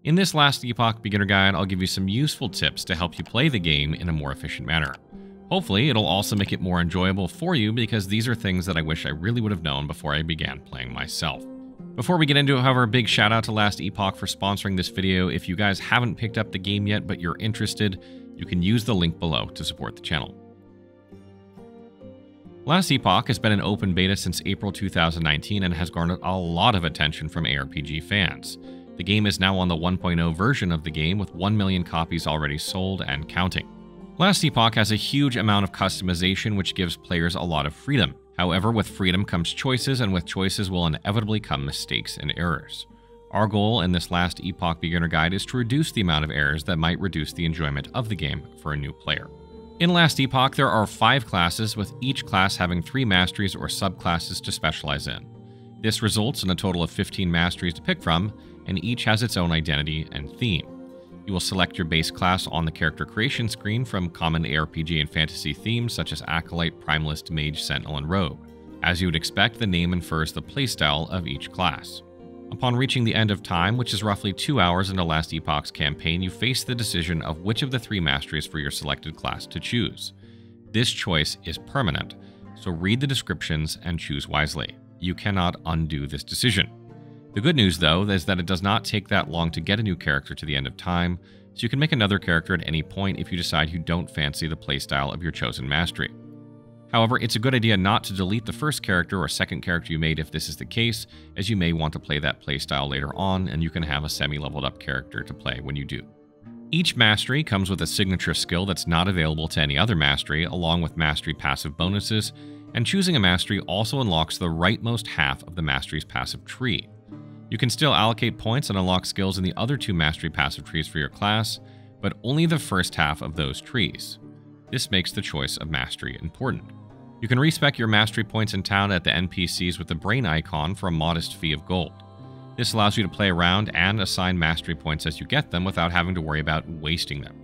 In this Last Epoch Beginner Guide, I'll give you some useful tips to help you play the game in a more efficient manner. Hopefully, it'll also make it more enjoyable for you because these are things that I wish I really would have known before I began playing myself. Before we get into it, however, a big shout out to Last Epoch for sponsoring this video. If you guys haven't picked up the game yet but you're interested, you can use the link below to support the channel. Last Epoch has been in open beta since April 2019 and has garnered a lot of attention from ARPG fans. The game is now on the 1.0 version of the game with 1 million copies already sold and counting. Last Epoch has a huge amount of customization which gives players a lot of freedom. However, with freedom comes choices, and with choices will inevitably come mistakes and errors. Our goal in this Last Epoch Beginner Guide is to reduce the amount of errors that might reduce the enjoyment of the game for a new player. In Last Epoch, there are 5 classes, with each class having 3 masteries or subclasses to specialize in. This results in a total of 15 masteries to pick from, and each has its own identity and theme. You will select your base class on the character creation screen from common ARPG and fantasy themes such as Acolyte, Primalist, Mage, Sentinel, and Rogue. As you would expect, the name infers the playstyle of each class. Upon reaching the end of time, which is roughly 2 hours into Last Epoch's campaign, you face the decision of which of the 3 masteries for your selected class to choose. This choice is permanent, so read the descriptions and choose wisely. You cannot undo this decision. The good news, though, is that it does not take that long to get a new character to the end of time, so you can make another character at any point if you decide you don't fancy the playstyle of your chosen mastery. However, it's a good idea not to delete the first character or second character you made if this is the case, as you may want to play that playstyle later on, and you can have a semi-leveled up character to play when you do. Each mastery comes with a signature skill that's not available to any other mastery, along with mastery passive bonuses, and choosing a mastery also unlocks the rightmost half of the mastery's passive tree. You can still allocate points and unlock skills in the other 2 mastery passive trees for your class, but only the first half of those trees. This makes the choice of mastery important. You can respec your mastery points in town at the NPCs with the brain icon for a modest fee of gold. This allows you to play around and assign mastery points as you get them without having to worry about wasting them.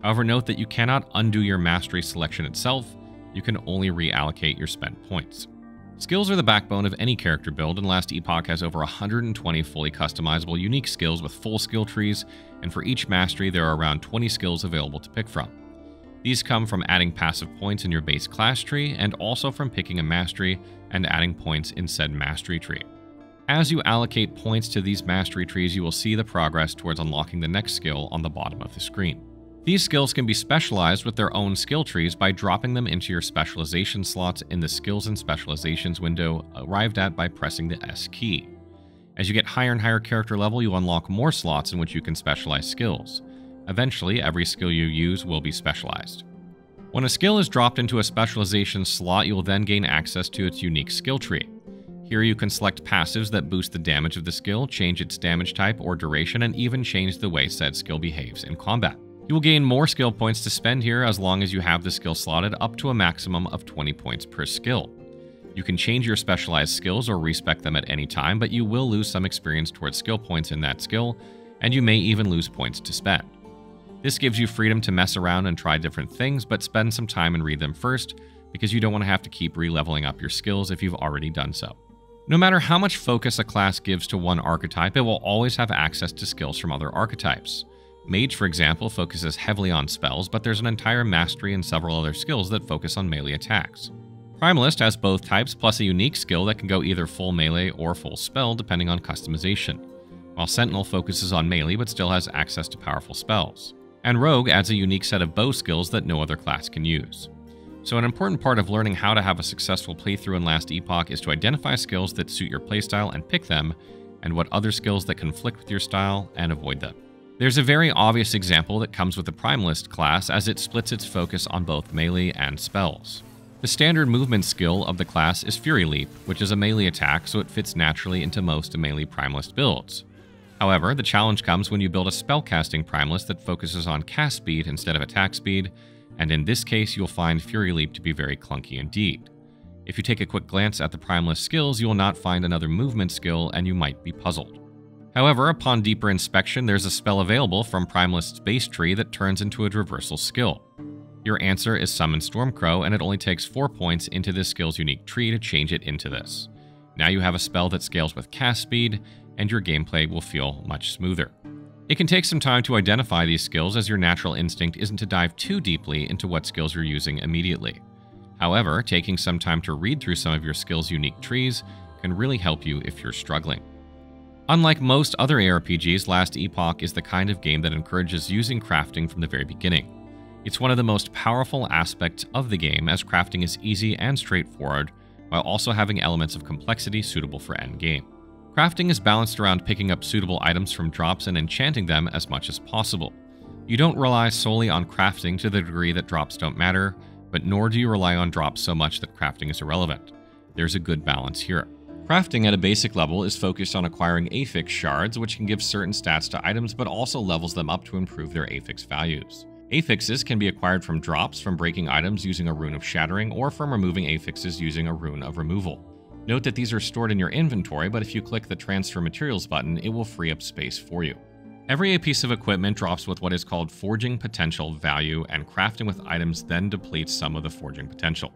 However, note that you cannot undo your mastery selection itself, you can only reallocate your spent points. Skills are the backbone of any character build, and Last Epoch has over 120 fully customizable unique skills with full skill trees, and for each mastery there are around 20 skills available to pick from. These come from adding passive points in your base class tree, and also from picking a mastery and adding points in said mastery tree. As you allocate points to these mastery trees, you will see the progress towards unlocking the next skill on the bottom of the screen. These skills can be specialized with their own skill trees by dropping them into your specialization slots in the Skills and Specializations window, arrived at by pressing the S key. As you get higher and higher character level, you unlock more slots in which you can specialize skills. Eventually, every skill you use will be specialized. When a skill is dropped into a specialization slot, you will then gain access to its unique skill tree. Here you can select passives that boost the damage of the skill, change its damage type or duration, and even change the way said skill behaves in combat. You will gain more skill points to spend here as long as you have the skill slotted up to a maximum of 20 points per skill. You can change your specialized skills or respec them at any time, but you will lose some experience towards skill points in that skill, and you may even lose points to spend. This gives you freedom to mess around and try different things, but spend some time and read them first, because you don't want to have to keep re-leveling up your skills if you've already done so. No matter how much focus a class gives to one archetype, it will always have access to skills from other archetypes. Mage, for example, focuses heavily on spells, but there's an entire mastery and several other skills that focus on melee attacks. Primalist has both types, plus a unique skill that can go either full melee or full spell, depending on customization, while Sentinel focuses on melee but still has access to powerful spells. And Rogue adds a unique set of bow skills that no other class can use. So an important part of learning how to have a successful playthrough in Last Epoch is to identify skills that suit your playstyle and pick them, and what other skills that conflict with your style and avoid them. There's a very obvious example that comes with the Primalist class, as it splits its focus on both melee and spells. The standard movement skill of the class is Fury Leap, which is a melee attack, so it fits naturally into most melee Primalist builds. However, the challenge comes when you build a spellcasting Primalist that focuses on cast speed instead of attack speed, and in this case you'll find Fury Leap to be very clunky indeed. If you take a quick glance at the Primalist skills, you will not find another movement skill and you might be puzzled. However, upon deeper inspection, there's a spell available from Primalist's base tree that turns into a reversal skill. Your answer is Summon Stormcrow, and it only takes 4 points into this skill's unique tree to change it into this. Now you have a spell that scales with cast speed, and your gameplay will feel much smoother. It can take some time to identify these skills, as your natural instinct isn't to dive too deeply into what skills you're using immediately. However, taking some time to read through some of your skills' unique trees can really help you if you're struggling. Unlike most other ARPGs, Last Epoch is the kind of game that encourages using crafting from the very beginning. It's one of the most powerful aspects of the game, as crafting is easy and straightforward, while also having elements of complexity suitable for endgame. Crafting is balanced around picking up suitable items from drops and enchanting them as much as possible. You don't rely solely on crafting to the degree that drops don't matter, but nor do you rely on drops so much that crafting is irrelevant. There's a good balance here. Crafting at a basic level is focused on acquiring affix shards, which can give certain stats to items but also levels them up to improve their affix values. Affixes can be acquired from drops, from breaking items using a rune of shattering, or from removing affixes using a rune of removal. Note that these are stored in your inventory, but if you click the Transfer Materials button, it will free up space for you. Every piece of equipment drops with what is called Forging Potential value, and crafting with items then depletes some of the forging potential.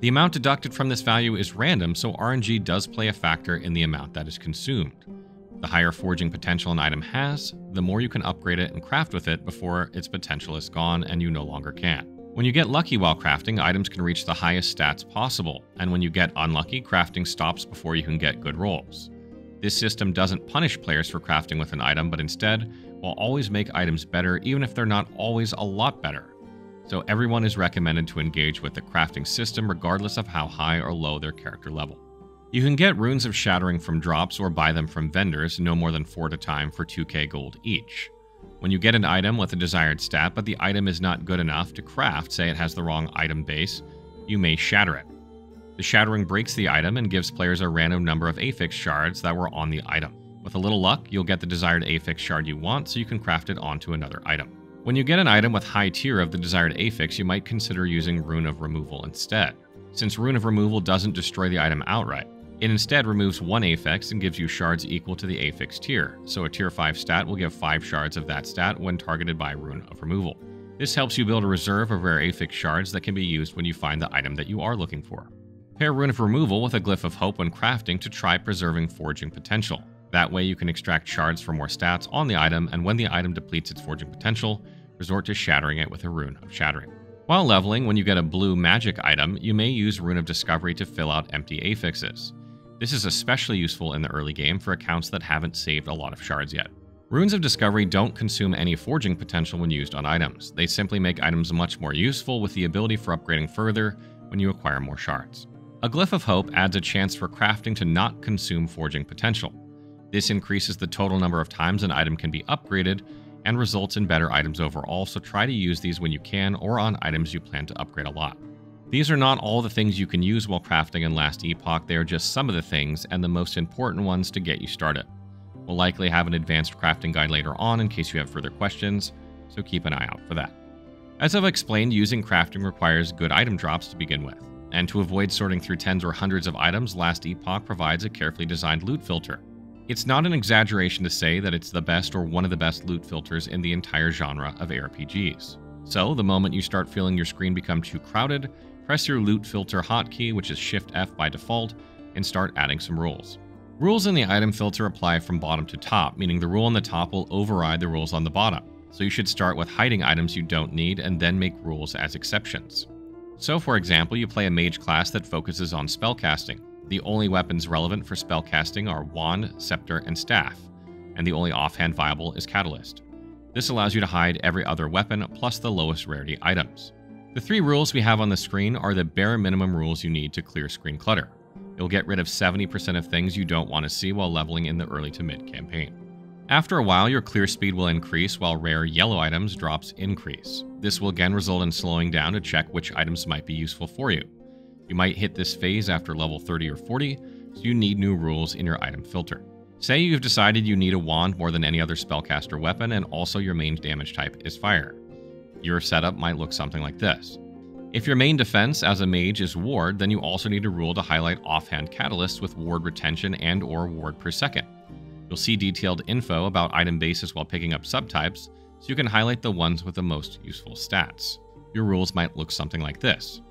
The amount deducted from this value is random, so RNG does play a factor in the amount that is consumed. The higher forging potential an item has, the more you can upgrade it and craft with it before its potential is gone and you no longer can. When you get lucky while crafting, items can reach the highest stats possible, and when you get unlucky, crafting stops before you can get good rolls. This system doesn't punish players for crafting with an item, but instead will always make items better, even if they're not always a lot better. So everyone is recommended to engage with the crafting system regardless of how high or low their character level. You can get runes of shattering from drops or buy them from vendors, no more than 4 at a time, for 2k gold each. When you get an item with a desired stat, but the item is not good enough to craft, say it has the wrong item base, you may shatter it. The shattering breaks the item and gives players a random number of affix shards that were on the item. With a little luck, you'll get the desired affix shard you want, so you can craft it onto another item. When you get an item with high tier of the desired affix, you might consider using Rune of Removal instead. Since Rune of Removal doesn't destroy the item outright, it instead removes one affix and gives you shards equal to the affix tier, so a tier 5 stat will give 5 shards of that stat when targeted by Rune of Removal. This helps you build a reserve of rare affix shards that can be used when you find the item that you are looking for. Pair Rune of Removal with a Glyph of Hope when crafting to try preserving forging potential. That way you can extract shards for more stats on the item, and when the item depletes its forging potential, resort to shattering it with a Rune of Shattering. While leveling, when you get a blue magic item, you may use Rune of Discovery to fill out empty affixes. This is especially useful in the early game for accounts that haven't saved a lot of shards yet. Runes of Discovery don't consume any forging potential when used on items. They simply make items much more useful with the ability for upgrading further when you acquire more shards. A Glyph of Hope adds a chance for crafting to not consume forging potential. This increases the total number of times an item can be upgraded and results in better items overall, so try to use these when you can or on items you plan to upgrade a lot. These are not all the things you can use while crafting in Last Epoch, they are just some of the things and the most important ones to get you started. We'll likely have an advanced crafting guide later on in case you have further questions, so keep an eye out for that. As I've explained, using crafting requires good item drops to begin with, and to avoid sorting through tens or hundreds of items, Last Epoch provides a carefully designed loot filter. It's not an exaggeration to say that it's the best or one of the best loot filters in the entire genre of ARPGs. So, the moment you start feeling your screen become too crowded, press your loot filter hotkey, which is Shift F by default, and start adding some rules. Rules in the item filter apply from bottom to top, meaning the rule on the top will override the rules on the bottom. So you should start with hiding items you don't need and then make rules as exceptions. So for example, you play a mage class that focuses on spellcasting. The only weapons relevant for spellcasting are wand, scepter, and staff, and the only offhand viable is catalyst. This allows you to hide every other weapon plus the lowest rarity items. The 3 rules we have on the screen are the bare minimum rules you need to clear screen clutter. You'll get rid of 70% of things you don't want to see while leveling in the early to mid campaign. After a while, your clear speed will increase while rare yellow items drops increase. This will again result in slowing down to check which items might be useful for you. You might hit this phase after level 30 or 40, so you need new rules in your item filter. Say you've decided you need a wand more than any other spellcaster weapon, and also your main damage type is fire. Your setup might look something like this. If your main defense as a mage is ward, then you also need a rule to highlight offhand catalysts with ward retention and or ward per second. You'll see detailed info about item bases while picking up subtypes, so you can highlight the ones with the most useful stats. Your rules might look something like this.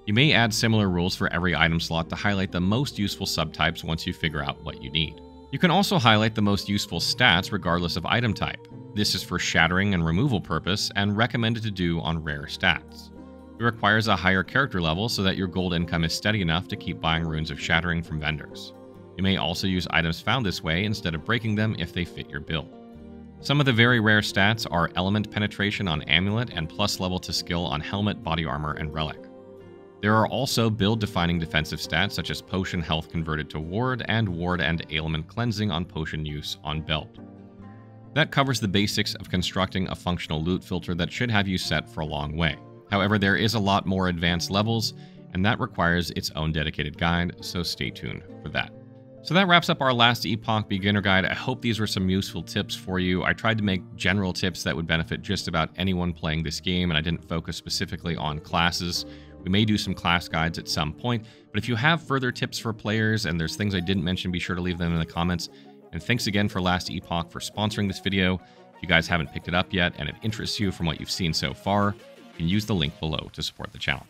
You may add similar rules for every item slot to highlight the most useful subtypes once you figure out what you need. You can also highlight the most useful stats regardless of item type. This is for shattering and removal purpose and recommended to do on rare stats. It requires a higher character level so that your gold income is steady enough to keep buying runes of shattering from vendors. You may also use items found this way instead of breaking them if they fit your build. Some of the very rare stats are element penetration on amulet and plus level to skill on helmet, body armor, and relic. There are also build-defining defensive stats such as potion health converted to ward and ailment cleansing on potion use on belt. That covers the basics of constructing a functional loot filter that should have you set for a long way. However, there is a lot more advanced levels, and that requires its own dedicated guide, so stay tuned for that. So that wraps up our Last Epoch Beginner Guide. I hope these were some useful tips for you. I tried to make general tips that would benefit just about anyone playing this game, and I didn't focus specifically on classes. We may do some class guides at some point, but if you have further tips for players and there's things I didn't mention, be sure to leave them in the comments. And thanks again for Last Epoch for sponsoring this video. If you guys haven't picked it up yet and it interests you from what you've seen so far, you can use the link below to support the channel.